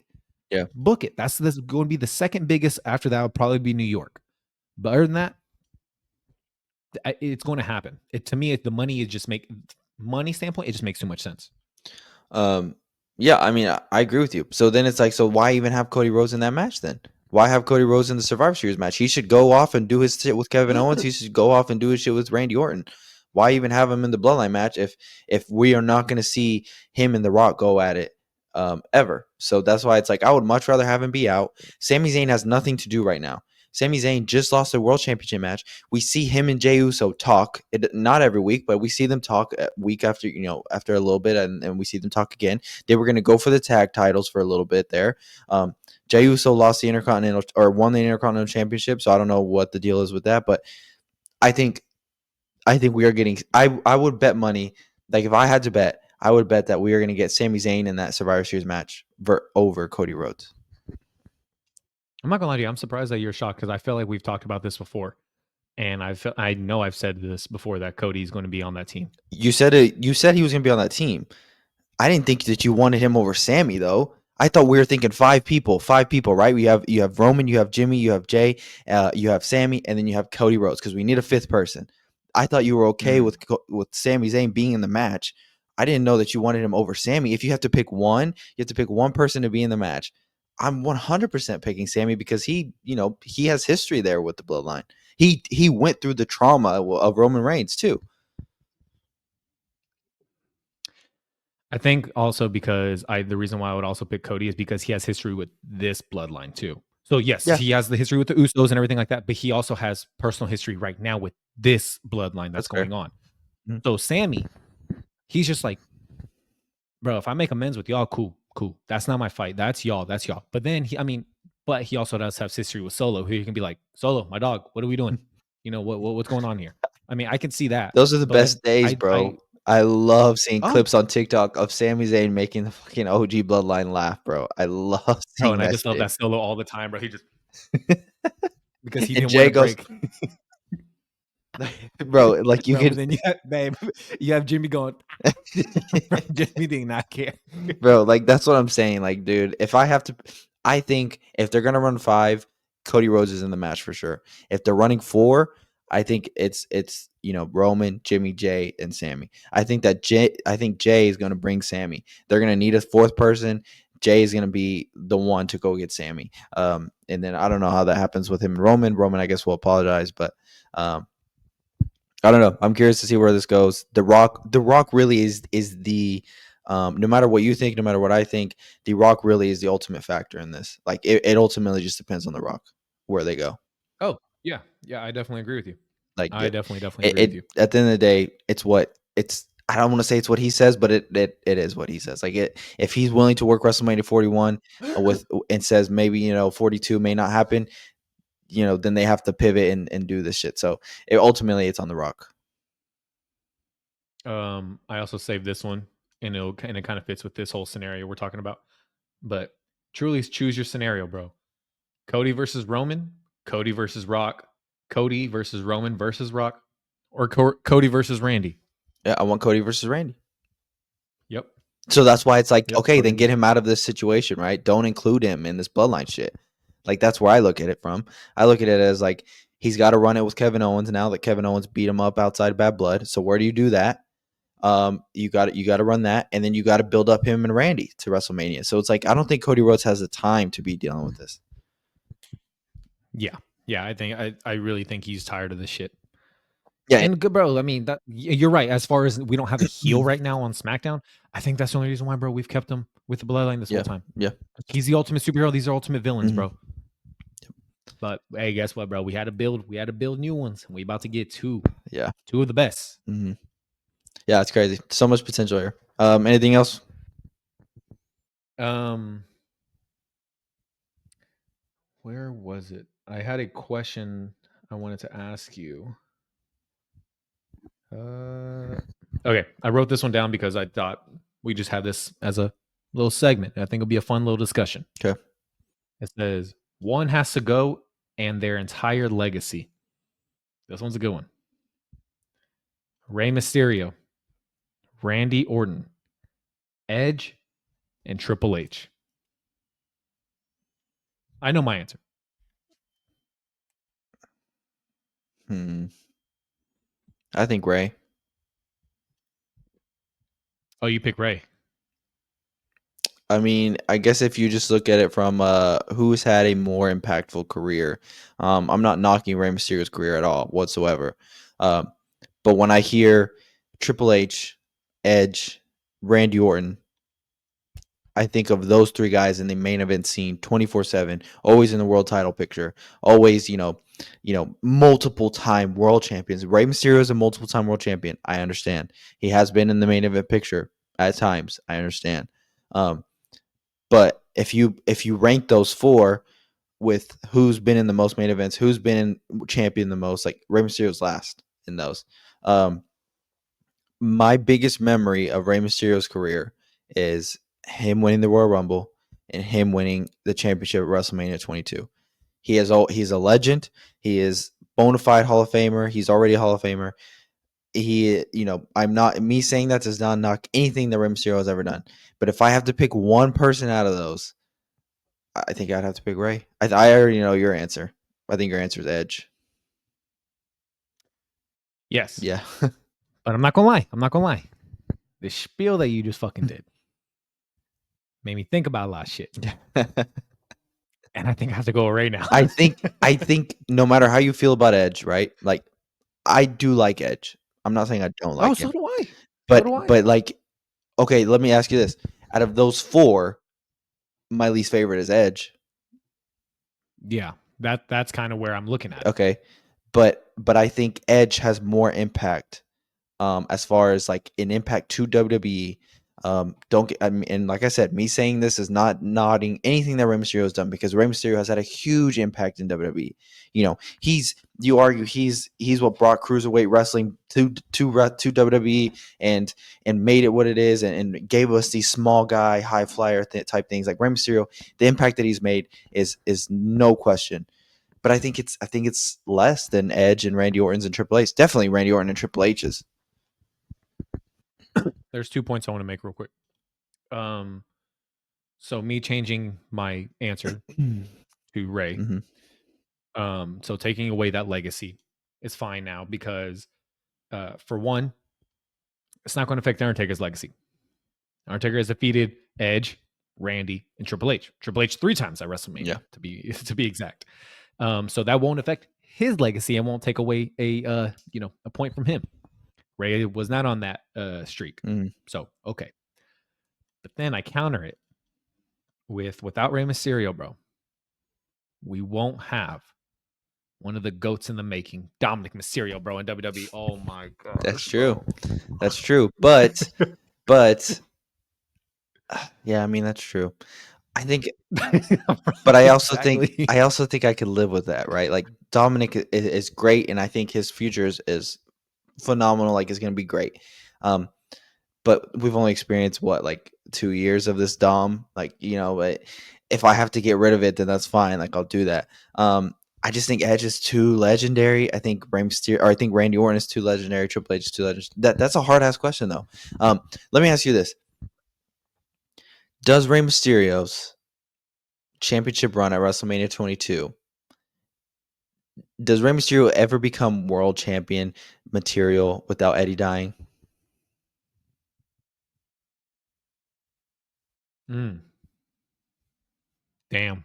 Yeah. Book it. That's going to be the second biggest. After that would probably be New York. But other than that, it's going to happen. To me, the money money standpoint, it just makes too much sense. Yeah, I mean, I agree with you. So then it's like, so why even have Cody Rhodes in that match then? Why have Cody Rhodes in the Survivor Series match? He should go off and do his shit with Kevin Owens. He should go off and do his shit with Randy Orton. Why even have him in the Bloodline match if we are not going to see him and The Rock go at it ever? So that's why it's like, I would much rather have him be out. Sami Zayn has nothing to do right now. Sami Zayn just lost a world championship match. We see him and Jey Uso talk, not every week, but we see them talk week after, after a little bit, and we see them talk again. They were going to go for the tag titles for a little bit there. Jey Uso lost the Intercontinental or won the Intercontinental Championship, so I don't know what the deal is with that, but I think I think we are getting. I would bet money. Like if I had to bet, I would bet that we are going to get Sami Zayn in that Survivor Series match over Cody Rhodes. I'm not gonna lie to you. I'm surprised that you're shocked because I feel like we've talked about this before, and I know I've said this before that Cody's going to be on that team. You said it. You said he was going to be on that team. I didn't think that you wanted him over Sami though. I thought we were thinking five people, right? You have Roman, you have Jimmy, you have Jay, you have Sami, and then you have Cody Rhodes because we need a fifth person. I thought you were okay with Sami Zayn being in the match. I didn't know that you wanted him over Sami. If you have to pick one, you have to pick one person to be in the match. I'm 100% picking Sami because he has history there with the bloodline. He went through the trauma of Roman Reigns too. I think also because the reason why I would also pick Cody is because he has history with this bloodline too. So yes, Yeah. he has the history with the Usos and everything like that, but he also has personal history right now with this bloodline that's going on. Mm-hmm. So Sami, he's just like, bro, if I make amends with y'all, cool. That's not my fight. That's y'all. But then but he also does have history with Solo, who you can be like, Solo, my dog, what are we doing? What's going on here? I mean, I can see that. Those are the best days, bro. I love seeing clips on TikTok of Sami Zayn making the fucking OG bloodline laugh, bro. I love seeing and I that just love shit. that Solo all the time, bro. He just because he And didn't Jay want to goes, break. bro, like you Bro, can, then you have Jimmy going, Jimmy did not care. bro, like that's what I'm saying. Like, dude, I think if they're gonna run 5, Cody Rhodes is in the match for sure. If they're running 4, I think it's Roman, Jimmy, Jay, and Sami. I think Jay is gonna bring Sami. They're gonna need a 4th person. Jay is gonna be the one to go get Sami. And then I don't know how that happens with him and Roman. Roman, I guess, will apologize, but I don't know. I'm curious to see where this goes. The Rock really is the no matter what you think, no matter what I think, the Rock really is the ultimate factor in this. Like it ultimately just depends on the Rock where they go. Oh, yeah. Yeah, I definitely agree with you. Like I definitely agree with you. At the end of the day, it's I don't want to say it's what he says, but it is what he says. Like if he's willing to work WrestleMania 41 with and says maybe 42 may not happen, then they have to pivot and do this shit. So ultimately it's on the Rock. I also saved this one, and it kind of fits with this whole scenario we're talking about. But truly, choose your scenario, bro. Cody versus Roman, Cody versus Rock, Cody versus Roman versus Rock, or Cody versus Randy. Yeah, I want Cody versus Randy. Yep. So that's why it's like, Yep, okay, Cody then get him out of this situation, right? Don't include him in this bloodline shit. Like that's where I look at it from. I look at it as like he's got to run it with Kevin Owens now that Kevin Owens beat him up outside Bad Blood. So where do you do that? You got to run that, and then you got to build up him and Randy to WrestleMania. So it's like I don't think Cody Rhodes has the time to be dealing with this. Yeah, I really think he's tired of this shit. Yeah, and good, bro. I mean, you're right. As far as we don't have a heel right now on SmackDown, I think that's the only reason why, bro. We've kept him with the bloodline this whole time. Yeah, he's the ultimate superhero. These are ultimate villains, bro. But hey, guess what, bro? We had to build new ones. We about to get 2. Yeah, 2 of the best. Mm-hmm. Yeah, it's crazy. So much potential here. Anything else? Where was it? I had a question I wanted to ask you. Okay, I wrote this one down because I thought we just have this as a little segment. I think it'll be a fun little discussion. Okay. It says one has to go and their entire legacy. This one's a good one. Rey Mysterio, Randy Orton, Edge, and Triple H. I know my answer. I think Rey. Oh, you pick Rey. I mean, I guess if you just look at it from who's had a more impactful career, I'm not knocking Rey Mysterio's career at all whatsoever. But when I hear Triple H, Edge, Randy Orton, I think of those 3 guys in the main event scene 24/7, always in the world title picture, always, multiple time world champions. Rey Mysterio is a multiple time world champion. I understand. He has been in the main event picture at times. I understand. But if you rank those 4 with who's been in the most main events, who's been champion the most, like Rey Mysterio's last in those. My biggest memory of Rey Mysterio's career is him winning the Royal Rumble and him winning the championship at WrestleMania 22. He's a legend. He is bona fide Hall of Famer. He's already a Hall of Famer. I'm not me saying that does not knock anything that Rey Mysterio has ever done. But if I have to pick one person out of those, I think I'd have to pick Rey. I already know your answer. I think your answer is Edge. Yes. Yeah. But I'm not gonna lie. The spiel that you just fucking did made me think about a lot of shit. And I think I have to go right now. I think no matter how you feel about Edge, right? Like I do like Edge. I'm not saying I don't like him. So do I. But like, okay, let me ask you this. Out of those 4, my least favorite is Edge. Yeah. That's kind of where I'm looking at it. Okay. But I think Edge has more impact as far as like an impact to WWE. And like I said, me saying this is not nodding anything that Rey Mysterio has done, because Rey Mysterio has had a huge impact in WWE. You argue he's what brought cruiserweight wrestling to WWE and made it what it is, and gave us these small guy high flyer type things. Like Rey Mysterio, the impact that he's made is no question. But I think it's less than Edge and Randy Orton's and Triple H. Definitely Randy Orton and Triple H's. There's 2 points I want to make real quick. So me changing my answer to Rey. Mm-hmm. So taking away that legacy is fine now because, for one, it's not going to affect the Undertaker's legacy. Undertaker has defeated Edge, Randy, and Triple H. Triple H 3 times at WrestleMania, to be exact. So that won't affect his legacy and won't take away a point from him. Rey was not on that streak. So, okay. But then I counter it without Rey Mysterio, bro, we won't have one of the goats in the making, Dominic Mysterio, bro, in WWE. Oh my god. That's true. Bro. That's true. But yeah, I mean that's true. I think but I also think I could live with that, right? Like Dominic is great, and I think his future is phenomenal, like it's going to be great. But we've only experienced like 2 years of this Dom, like, but if I have to get rid of it, then that's fine. Like I'll do that. I just think Edge is too legendary. I think I think Randy Orton is too legendary. Triple H is too legendary. That's a hard ass question though. Let me ask you this: does Rey Mysterio's championship run at WrestleMania 22, does Rey Mysterio ever become world champion material without Eddie dying? Damn.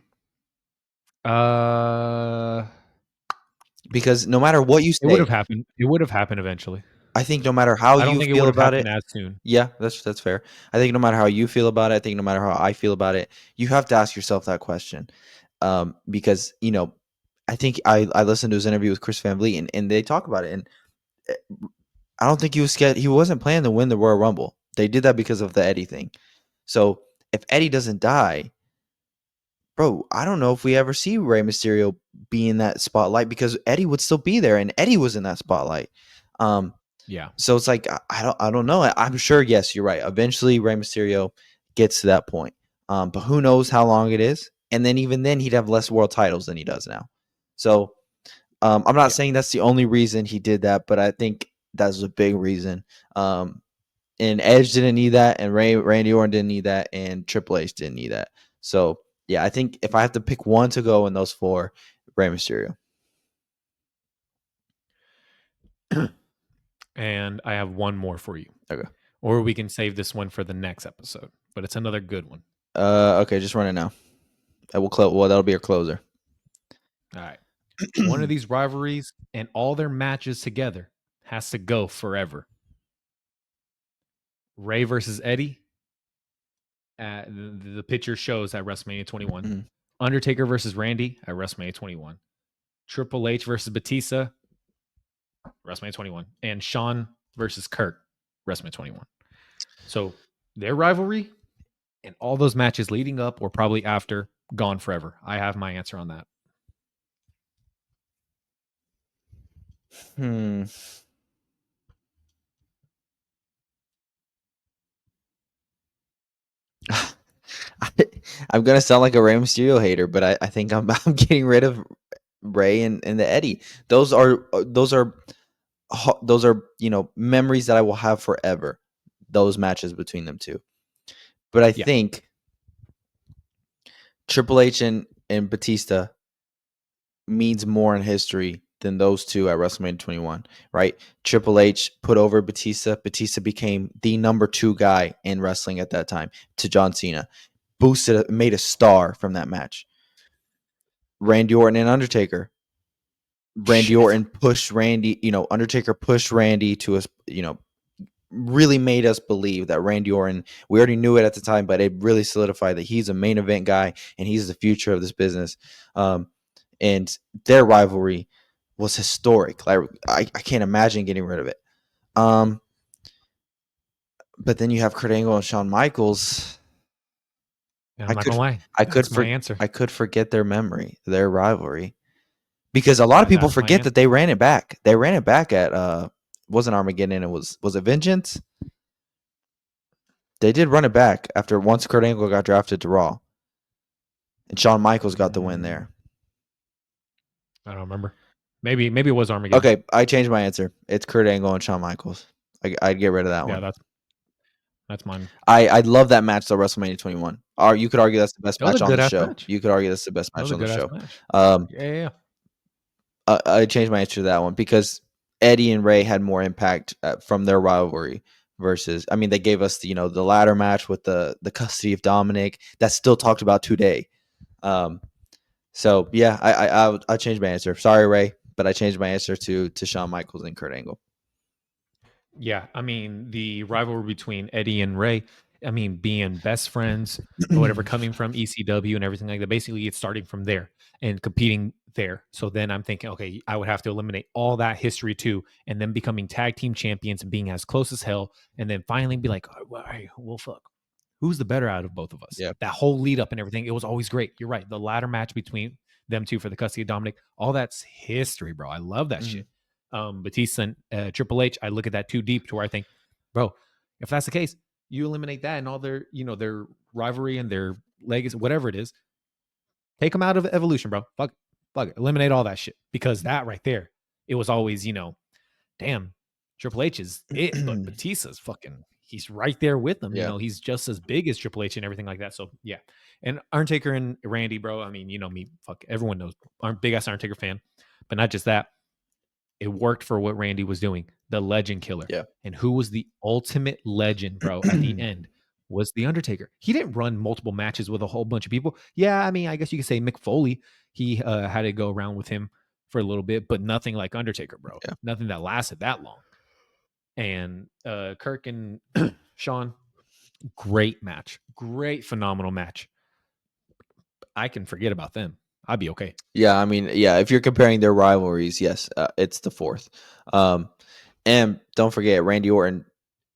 Because no matter what you say, it would have happened. It would have happened eventually. I think no matter how you feel about it, as soon. Yeah, that's fair. I think no matter how you feel about it, I think no matter how I feel about it, you have to ask yourself that question. Because I think I listened to his interview with Chris Van Vliet, and they talk about it, and I don't think he was scared. He wasn't planning to win the Royal Rumble. They did that because of the Eddie thing. So if Eddie doesn't die, bro, I don't know if we ever see Rey Mysterio be in that spotlight, because Eddie would still be there, and Eddie was in that spotlight. Yeah. So it's like I don't know. I'm sure. Yes, you're right. Eventually, Rey Mysterio gets to that point. But who knows how long it is? And then even then, he'd have less world titles than he does now. So I'm not saying that's the only reason he did that, but I think that's a big reason. And Edge didn't need that, and Randy Orton didn't need that, and Triple H didn't need that. So yeah, I think if I have to pick one to go in those 4, Rey Mysterio. And I have one more for you. Okay. Or we can save this one for the next episode, but it's another good one. Okay, just run it now. That'll be your closer. All right. One of these rivalries and all their matches together has to go forever. Rey versus Eddie. The picture shows at WrestleMania 21. Mm-hmm. Undertaker versus Randy at WrestleMania 21. Triple H versus Batista, WrestleMania 21. And Shawn versus Kurt, WrestleMania 21. So their rivalry and all those matches leading up or probably after, gone forever. I have my answer on that. I'm gonna sound like a Rey Mysterio hater, but I think I'm I'm getting rid of Ray and the Eddie. Those are memories that I will have forever. Those matches between them two. But I Yeah. think Triple H and Batista means more in history than those two at WrestleMania 21, right? Triple H put over Batista. Batista became the number 2 guy in wrestling at that time to John Cena. Made a star from that match. Randy Orton and Undertaker. Randy Orton pushed Randy, Undertaker pushed Randy to us, really made us believe that Randy Orton, we already knew it at the time, but it really solidified that he's a main event guy and he's the future of this business. And their rivalry was historic. Like I can't imagine getting rid of it. But then you have Kurt Angle and Shawn Michaels. I'm not gonna lie. That's my answer. I could forget their memory, their rivalry, because a lot of people That's my forget that they ran it back. They ran it back at wasn't Armageddon. It was it Vengeance? They did run it back after once Kurt Angle got drafted to Raw, and Shawn Michaels got the win there. I don't remember. Maybe it was Armageddon. Okay, I changed my answer. It's Kurt Angle and Shawn Michaels. I'd get rid of that one. Yeah, that's mine. I love that match though, WrestleMania 21. Or you could argue that's the best match on the show. Match. You could argue that's the best match on the show. Yeah. I changed my answer to that one because Eddie and Ray had more impact from their rivalry versus. I mean, they gave us the ladder match with the custody of Dominic that's still talked about today. So yeah, I changed my answer. Sorry, Ray, but I changed my answer to Shawn Michaels and Kurt Angle. Yeah, I mean the rivalry between Eddie and Ray. I mean, being best friends or whatever, coming from ECW and everything like that. Basically, it's starting from there and competing there. So then I'm thinking, okay, I would have to eliminate all that history too, and then becoming tag team champions and being as close as hell, and then finally be like, well, fuck, who's the better out of both of us? Yeah. That whole lead up and everything, it was always great. You're right. The ladder match between them two for the custody of Dominic, all that's history, bro. I love that shit. Batista and Triple H, I look at that too deep to where I think, bro, if that's the case, you eliminate that and all their, their rivalry and their legacy, whatever it is, take them out of Evolution, bro. Fuck it. Eliminate all that shit because that right there, it was always, damn, Triple H is it, but Batista's fucking, he's right there with them. Yeah. He's just as big as Triple H and everything like that. So yeah, and Undertaker and Randy, bro. I mean, me, fuck, everyone knows, I'm big ass Undertaker fan, but not just that. It worked for what Randy was doing, the legend killer. Yeah. And who was the ultimate legend, bro, at the end was the Undertaker. He didn't run multiple matches with a whole bunch of people. Yeah, I mean, I guess you could say Mick Foley, he had to go around with him for a little bit, but nothing like Undertaker, bro. Yeah. Nothing that lasted that long. And Kirk and Shawn, great match. Great, phenomenal match. I can forget about them. I'd be okay. Yeah, I mean, yeah, if you're comparing their rivalries, yes, it's the fourth. And don't forget, Randy Orton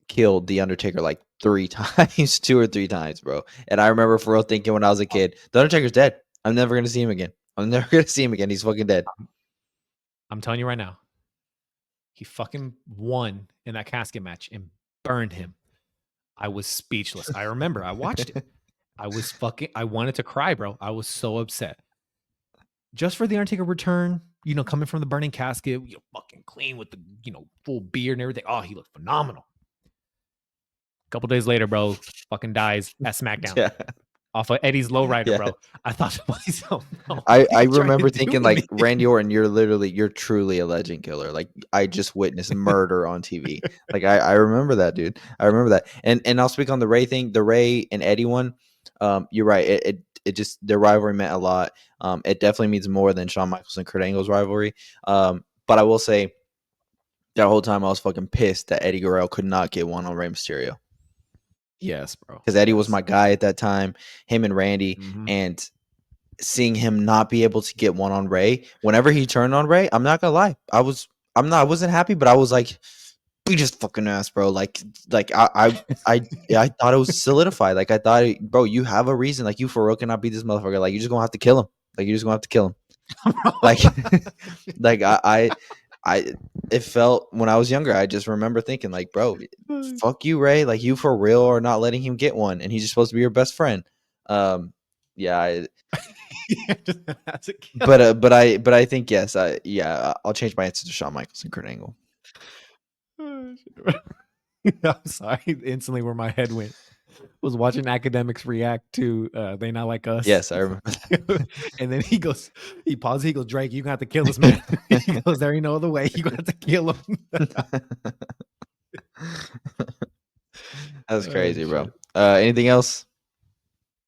killed The Undertaker like 3 times, 2 or 3 times, bro. And I remember for real thinking when I was a kid, The Undertaker's dead. I'm never going to see him again. He's fucking dead. I'm telling you right now, he fucking won in that casket match and burned him. I was speechless. I remember I watched it. I wanted to cry, bro. I was so upset. Just for the Undertaker return, coming from the burning casket, fucking clean with the, full beard and everything. Oh, he looked phenomenal. A couple days later, bro, fucking dies at SmackDown. Yeah. Off of Eddie's lowrider, bro. I thought to myself, I remember thinking like, Randy Orton, you're truly a legend killer. Like I just witnessed murder on TV. Like I remember that, dude. I remember that. And I'll speak on the Ray thing, the Ray and Eddie one. You're right. It just, their rivalry meant a lot. It definitely means more than Shawn Michaels and Kurt Angle's rivalry. But I will say that whole time I was fucking pissed that Eddie Guerrero could not get one on Rey Mysterio. Yes, bro. Because Eddie was my guy at that time, him and Randy, and seeing him not be able to get one on Ray, whenever he turned on Ray, I'm not gonna lie, I wasn't happy, but I was like, we just fucking ass, bro. Like I thought it was solidified. Like I thought, bro, you have a reason. Like you for real cannot beat this motherfucker. Like you're just gonna have to kill him. Like I it felt when I was younger, I just remember thinking like, bro, fuck you, Ray. Like you for real are not letting him get one, and he's just supposed to be your best friend. Yeah, That's a kill. but I think yes. I'll change my answer to Shawn Michaels and Kurt Angle. I'm sorry. Instantly, where my head went was watching academics react to "They Not Like Us." Yes, I remember that. And then he goes, he pauses. He goes, "Drake, you got to kill this man." He goes, "There ain't no other way. You got to kill him." That's Oh, crazy, bro. shit. Anything else?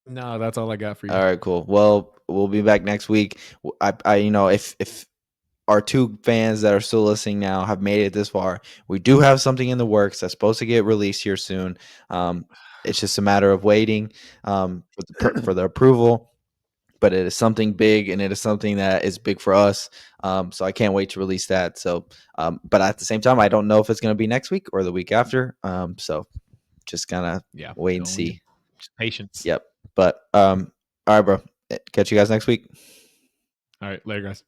No, that's all I got for you. All right, cool. Well, we'll be back next week. If our two fans that are still listening now have made it this far, we do have something in the works that's supposed to get released here soon. It's just a matter of waiting for the approval. But it is something big, and it is something that is big for us. So I can't wait to release that. So, but at the same time, I don't know if it's going to be next week or the week after. So just kind of wait and see. Just patience. Yep. But all right, bro. Catch you guys next week. All right, later, guys.